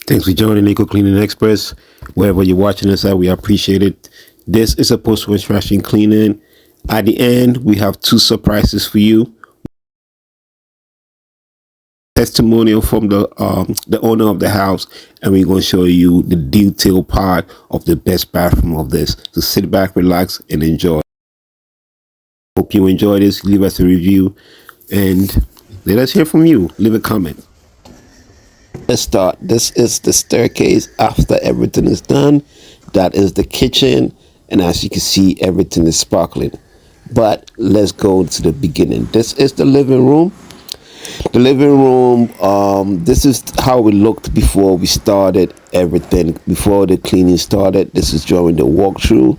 Thanks for joining Eco Cleaning Express. Wherever you're watching us at, we appreciate it. This is a post-construction cleaning. At the end, we have two surprises for you. Testimonial from the owner of the house, and we're going to show you the detailed part of the best bathroom of this. So sit back, relax, and enjoy. Hope you enjoy this. Leave us a review, and let us hear from you. Leave a comment. Let's start. This is the staircase after everything is done. That is the kitchen, and as you can see, everything is sparkling. But let's go to the beginning. This is the living room. The living room, this is how it looked before we started everything, before the cleaning started. This is during the walkthrough.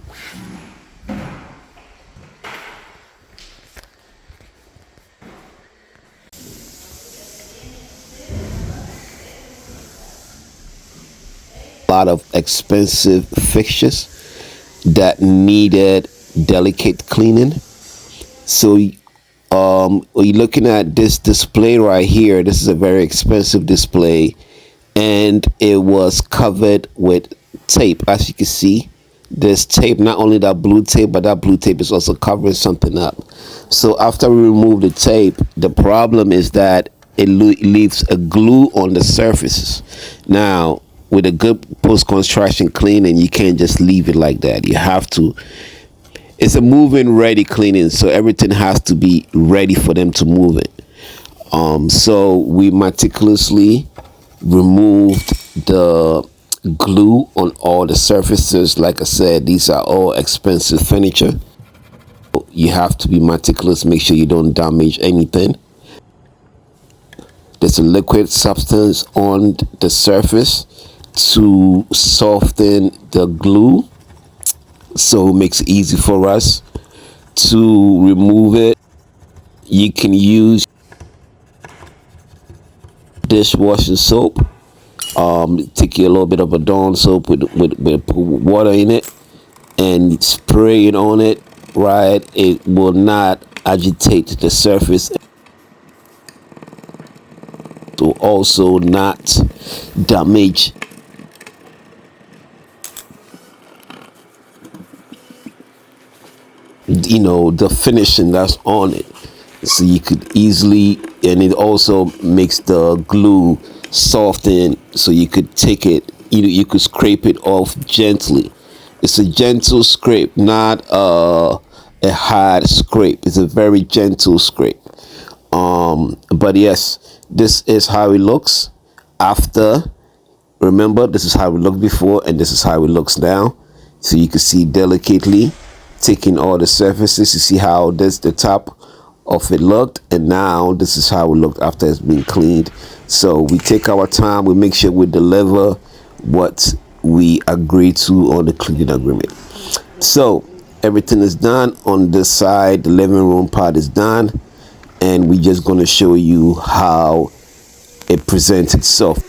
A lot of expensive fixtures that needed delicate cleaning. So you're looking at this display right here. This is a very expensive display, and it was covered with tape. As you can see, there's tape, not only that blue tape, but that blue tape is also covering something up. So after we remove the tape, the problem is that it leaves a glue on the surfaces. Now, with a good post-construction cleaning, you can't just leave it like that. You have to. It's a move-in ready cleaning, so everything has to be ready for them to move it. So we meticulously removed the glue on all the surfaces. Like I said, these are all expensive furniture. You have to be meticulous, make sure you don't damage anything. There's a liquid substance on the surface to soften the glue, so it makes it easy for us to remove it. You can use dishwashing soap. Take a little bit of a Dawn soap with water in it and spray it on it. Right, it will not agitate the surface. To also not damage the finishing that's on it. So you could easily, and it also makes the glue soften, so you could take it, you could scrape it off gently. It's a gentle scrape, not a hard scrape. It's a very gentle scrape. But yes, this is how it looks after. Remember, this is how it looked before, and this is how it looks now. So you can see delicately taking all the surfaces. You see how the top of it looked, and now this is how it looked after it's been cleaned. So we take our time, we make sure we deliver what we agree to on the cleaning agreement. So everything is done on this side. The living room part is done, and we're just going to show you how it presents itself.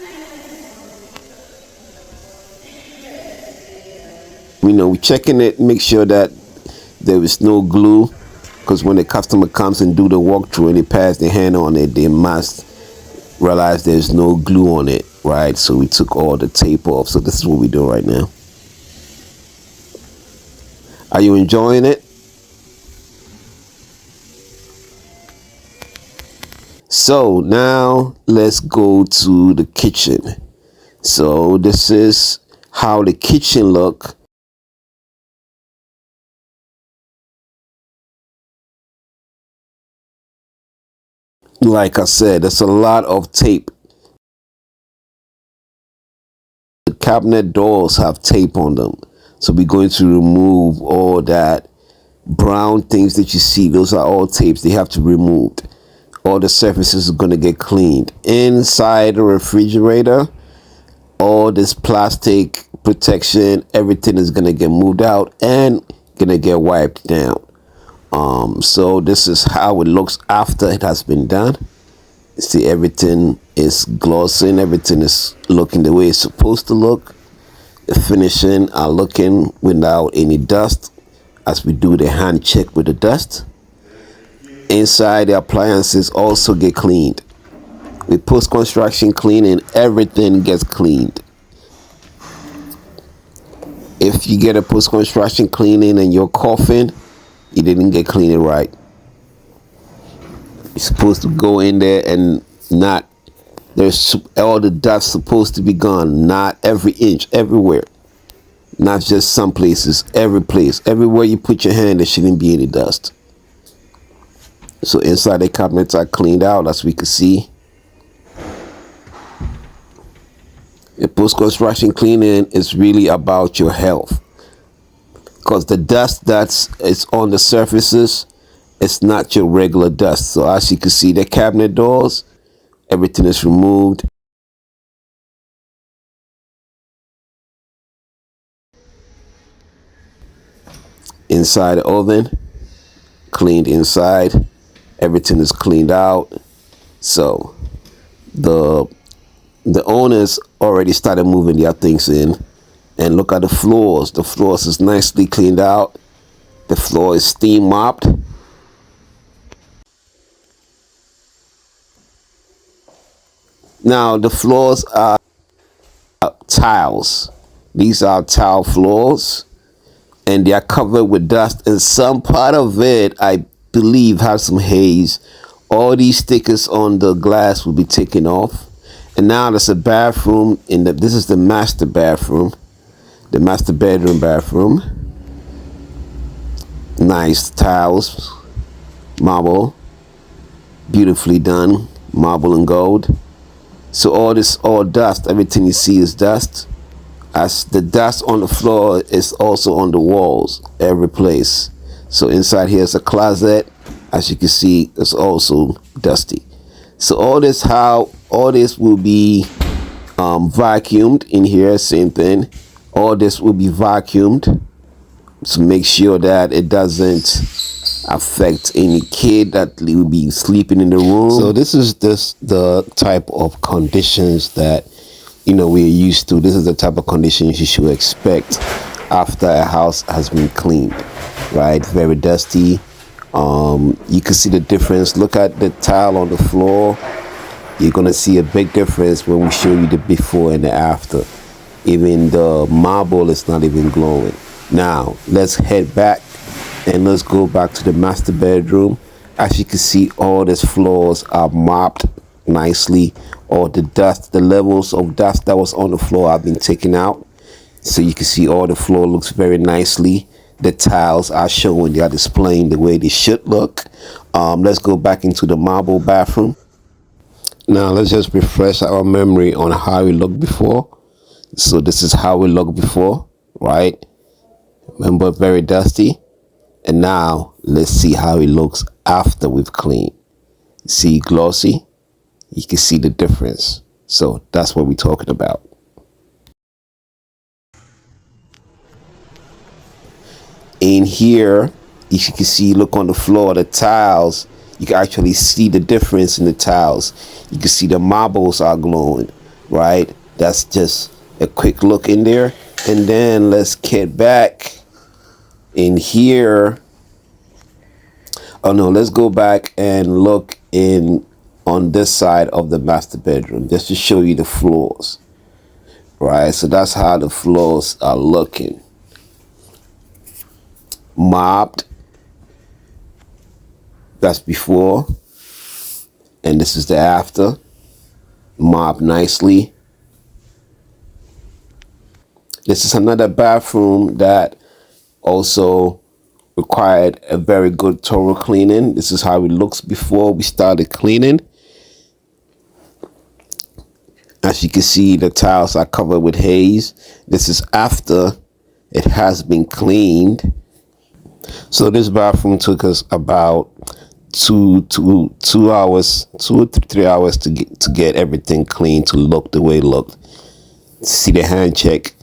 We're checking it, make sure that there is no glue, because when the customer comes and do the walkthrough and they pass their hand on it, they must realize there's no glue on it, right? So we took all the tape off. So this is what we do right now. Are you enjoying it? So now let's go to the kitchen. So this is how the kitchen look. Like I said, there's a lot of tape. The cabinet doors have tape on them. So we're going to remove all that brown things that you see. Those are all tapes. They have to be removed. All the surfaces are going to get cleaned. Inside the refrigerator, all this plastic protection, everything is going to get moved out and going to get wiped down. So this is how it looks after it has been done. See, everything is glossing, everything is looking the way it's supposed to look. The finishing are looking without any dust, as we do the hand check with the dust. Inside, the appliances also get cleaned. With post-construction cleaning, everything gets cleaned. If you get a post-construction cleaning and you're coughing, you didn't get cleaning right. You're supposed to go in there and not, there's all the dust supposed to be gone, not every inch, everywhere. Not just some places, every place. Everywhere you put your hand, there shouldn't be any dust. So inside the cabinets are cleaned out, as we can see. The post-construction cleaning is really about your health, because the dust is on the surfaces, it's not your regular dust. So as you can see, the cabinet doors, everything is removed. Inside the oven, cleaned inside, everything is cleaned out. So the owners already started moving their things in. And look at the floors. The floors is nicely cleaned out. The floor is steam mopped. Now the floors are tiles. These are tile floors, and they are covered with dust, and some part of it, I believe, has some haze. All these stickers on the glass will be taken off. And now there's a bathroom this is the master bathroom, the master bedroom bathroom. Nice tiles, marble, beautifully done, marble and gold. So all dust, everything you see is dust. As the dust on the floor is also on the walls, every place. So inside here is a closet. As you can see, it's also dusty. So all this will be vacuumed in here. Same thing. All this will be vacuumed to make sure that it doesn't affect any kid that will be sleeping in the room. So this is the type of conditions that we're used to. This is the type of conditions you should expect after a house has been cleaned, right? Very dusty. You can see the difference. Look at the tile on the floor. You're gonna see a big difference when we show you the before and the after. Even the marble is not even glowing. Now let's head back and let's go back to the master bedroom. As you can see, all these floors are mopped nicely. All the dust, the levels of dust that was on the floor have been taken out. So you can see all the floor looks very nicely. The tiles are showing, they are displaying the way they should look. Let's go back into the marble bathroom. Now let's just refresh our memory on how it looked before. So this is how it looked before, right? Remember, very dusty. And now let's see how it looks after we've cleaned. See, glossy. You can see the difference. So that's what we're talking about. In here, if you can see, look on the floor, the tiles, you can actually see the difference in the tiles. You can see the marbles are glowing, right? That's just a quick look in there. And then let's get back in here. Oh no, let's go back and look in on this side of the master bedroom just to show you the floors, right? So that's how the floors are looking. Mopped. That's before, and this is the after. Mopped nicely. This is another bathroom that also required a very good thorough cleaning. This is how it looks before we started cleaning. As you can see, the tiles are covered with haze. This is after it has been cleaned. So this bathroom took us about 2 hours, 2 or 3 hours to get everything clean, to look the way it looked. See the hand check,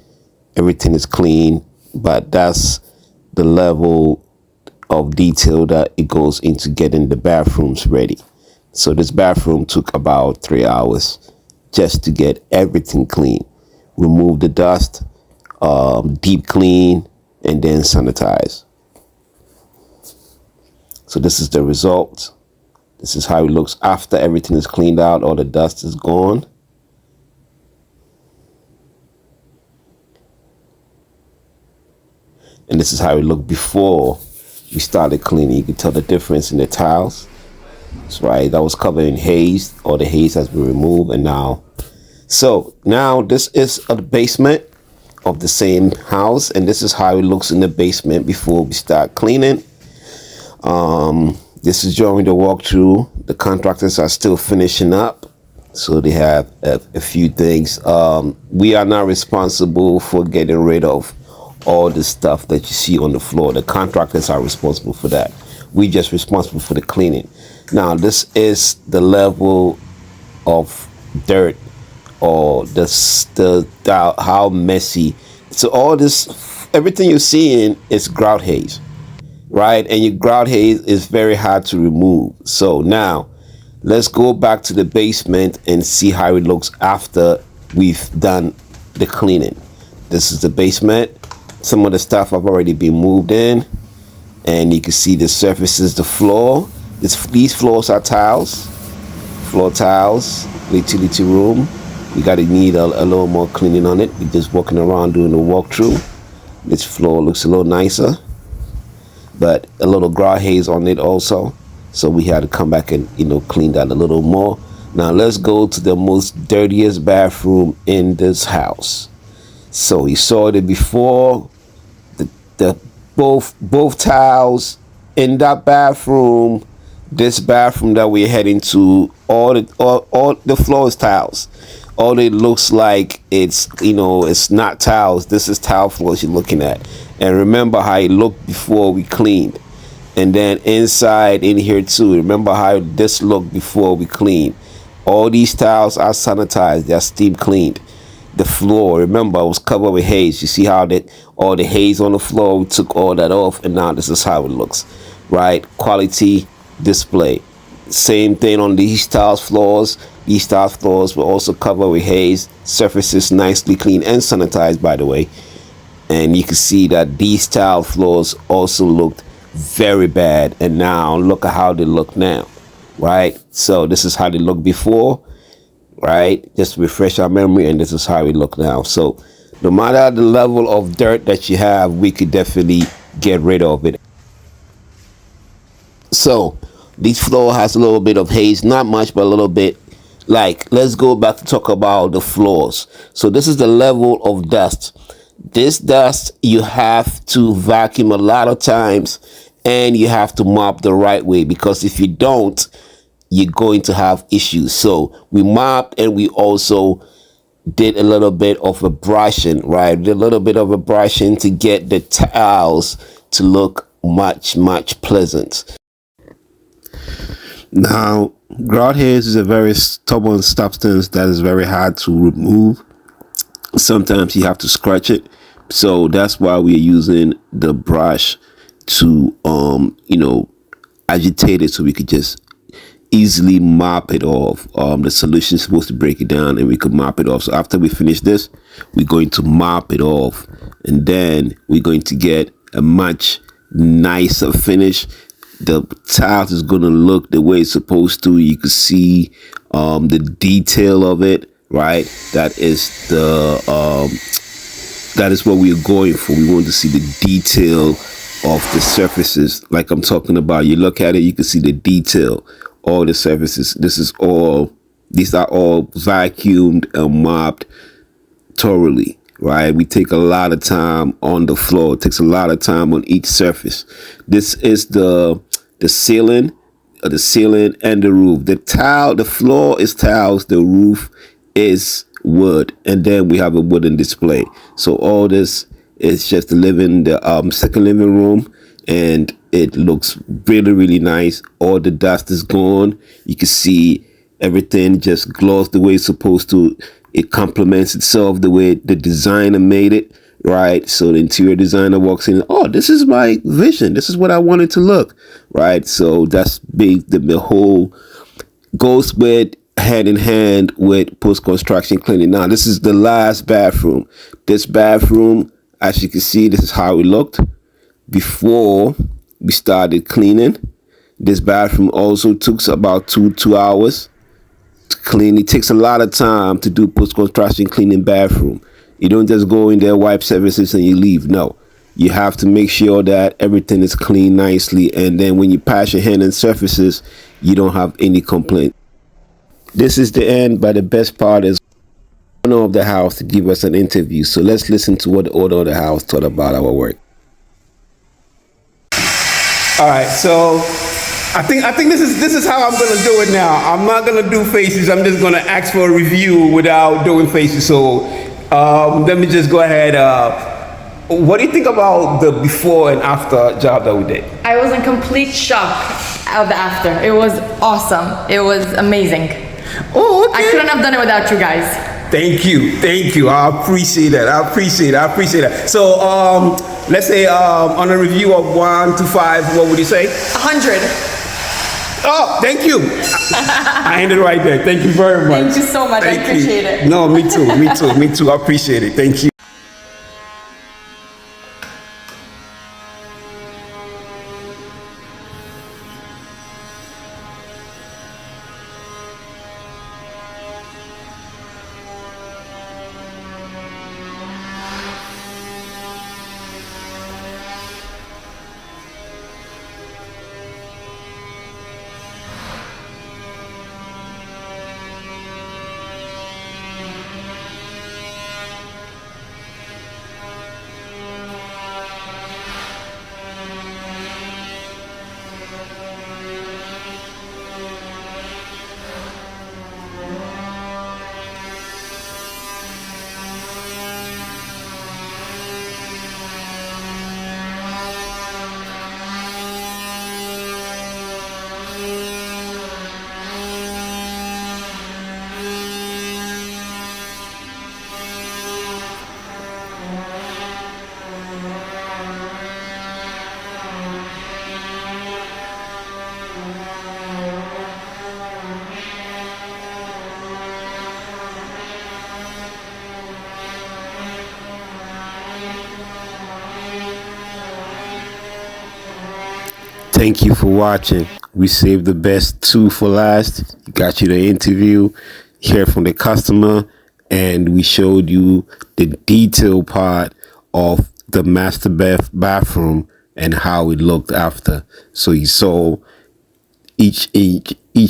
everything is clean, but that's the level of detail that it goes into getting the bathrooms ready. So this bathroom took about 3 hours just to get everything clean. Remove the dust, deep clean, and then sanitize. So this is the result. This is how it looks after everything is cleaned out, all the dust is gone. and this is how it looked before we started cleaning. You can tell the difference in the tiles. That's right, that was covered in haze, or the haze has been removed, and now this is a basement of the same house, and this is how it looks in the basement before we start cleaning. This is during the walkthrough. The contractors are still finishing up, so they have a few things. We are not responsible for getting rid of all the stuff that you see on the floor. The contractors are responsible for that. We just responsible for the cleaning. Now this is the level of dirt, or how messy. So all this, everything you're seeing is grout haze, right? And your grout haze is very hard to remove. So now let's go back to the basement and see how it looks after we've done the cleaning. This is the basement. Some of the stuff have already been moved in, and you can see the surfaces, the floor. These floors are tiles, floor tiles, utility room. We gotta need a little more cleaning on it. We're just walking around doing the walkthrough. This floor looks a little nicer, but a little grout haze on it also. So we had to come back and clean that a little more. Now let's go to the most dirtiest bathroom in this house. So you saw it before. The both tiles in that bathroom. This bathroom that we're heading to, all the floor is tiles. All it looks like it's not tiles. This is tile floors you're looking at. And remember how it looked before we cleaned. And then inside in here too, remember how this looked before we cleaned. All these tiles are sanitized. They're steam cleaned. The floor, remember, it was covered with haze. You see how all the haze on the floor, we took all that off, and now this is how it looks, right? Quality display. Same thing on these tiles floors. These tile floors were also covered with haze. Surfaces nicely clean and sanitized, by the way. And you can see that these tile floors also looked very bad, and now look at how they look now, right? So this is how they looked before, right? Just to refresh our memory, and this is how we look now. So no matter the level of dirt that you have, we could definitely get rid of it. So this floor has a little bit of haze, not much, but a little bit. Like, let's go back to talk about the floors. So this is the level of dust. This dust you have to vacuum a lot of times, and you have to mop the right way, because if you don't, you're going to have issues. So we mopped, and we also did a little bit of a brushing, right? Did a little bit of a brushing to get the tiles to look much pleasant. Now, grout haze is a very stubborn substance that is very hard to remove. Sometimes you have to scratch it, so that's why we're using the brush to agitate it, so we could just easily mop it off. The solution is supposed to break it down, and we could mop it off. So after we finish this, we're going to mop it off, and then we're going to get a much nicer finish. The tiles is going to look the way it's supposed to. You can see the detail of it, right? That is what we're going for. We want to see the detail of the surfaces, like I'm talking about. You look at it, you can see the detail, all the surfaces. These are all vacuumed and mopped thoroughly, right? We take a lot of time on the floor. It takes a lot of time on each surface. This is the ceiling, and the roof. The floor is tiles, the roof is wood, and then we have a wooden display. So all this is just the second living room, and it looks really nice. All the dust is gone. You can see everything just glows the way it's supposed to. It complements itself the way the designer made it, right? So the interior designer walks in, oh, this is my vision, this is what I want it to look, right? So that's big. The whole goes with hand in hand with post-construction cleaning. Now this is the last bathroom. This bathroom, as you can see, this is how it looked before we started cleaning. This bathroom also took about two hours to clean. It takes a lot of time to do post-construction cleaning bathroom. You don't just go in there, wipe surfaces, and you leave. No, You have to make sure that everything is clean nicely, and then when you pass your hand on surfaces, you don't have any complaint. This is the end, but the best part is owner of the house to give us an interview. So let's listen to what the owner of the house thought about our work. All right, so I think this is how I'm gonna do it now. I'm not gonna do faces. I'm just gonna ask for a review without doing faces. So let me just go ahead. What do you think about the before and after job that we did? I was in complete shock of the after. It was awesome. It was amazing. Oh, okay. I couldn't have done it without you guys. Thank you. I appreciate that. I appreciate that. So let's say on a review of 1 to 5, what would you say? 100. Oh, thank you. I ended right there. Thank you very much. Thank you so much. I appreciate it. No, me too. I appreciate it. Thank you. Thank you for watching. We saved the best two for last. Got you the interview, hear from the customer, and we showed you the detail part of the master bathroom and how it looked after. So you saw each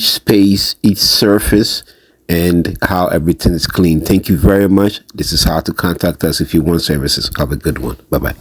space, each surface, and how everything is clean. Thank you very much. This is how to contact us if you want services. Have a good one. Bye-bye.